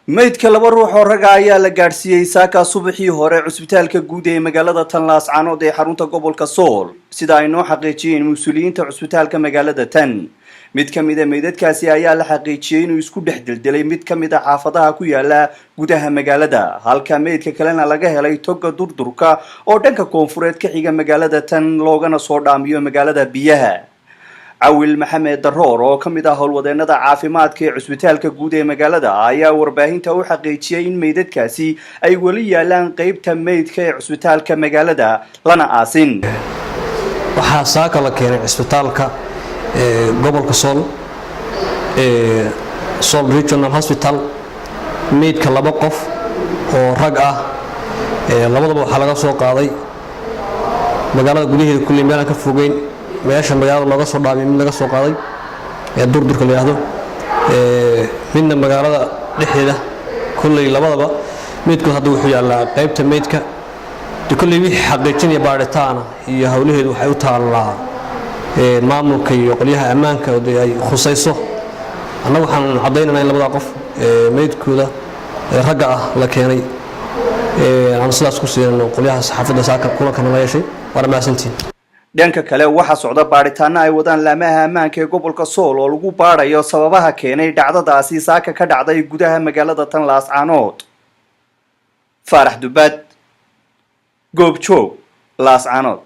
meydka laba ruux oo rag ah ayaa la gaadhsiiyey saaka subaxii hore cusbitaalka guud ee magaalada tan laascaanood ee xarunta gobolka sool sida ay noo xaqiijiyeen mas-uuliyiinta cusbitaalka magaalada tan mid ka mid a meydadkaasi ayaa la xaqiijiyey inuu isku dhex dildilay mid ka mid a xaafadaha ku yaala gudaha magaalada halka meydka kalena laga helay toga durdurka oo dhanka koonfureed ka xiga magaalada tan loogana soo dhaamiyo magaalada biyaha cawil maxamed daroor oo ka mid ah howlwadeenada caafimaadka ee cusbitaalka guud ee magaalada ayaa warbaahinta u xaqiijiyay in meydadkaasi ay weli yaalaan qaybta meydka ee cusbitaalka magaalada lana aasin waxaa saaka la keenay cusbitaalka gobolka Sool Sool Regional Hospital meydka laba qof oo rag ah labadaba waxaa laga soo qaaday magaalada gudaheeda kulli meel aan ka fogeyn meesha magaalada looga soo dhaamay mid laga soo qaaday durdurka la yiraahdo midna magaalada dhexdeeda kulli labadaba meydku hadda wuxuu yaalaa qaybta meydka kulli wixii xaqiijin iyo baaritaan iyo hawlaheedu waxay u taalaa maamulka iyo qoliyaha ammaanka oo ay khusayso annagu waxaan cadeynaynaa in labada qof meydkooda ragga ah la keenay aan sidaas ku siino qoliyaha saxaafadda saaka kulanka la yeeshay warmaasantiin dhanka kale waxa socda baaritaano ay wadaan laamaha ammaanka ee gobolka Sool oo lagu baarayo sababaha keenay dhacdadaasi saaka ka dhacday gudaha magaalada tan laascaanood Farax Dubad goobjoog laascaanood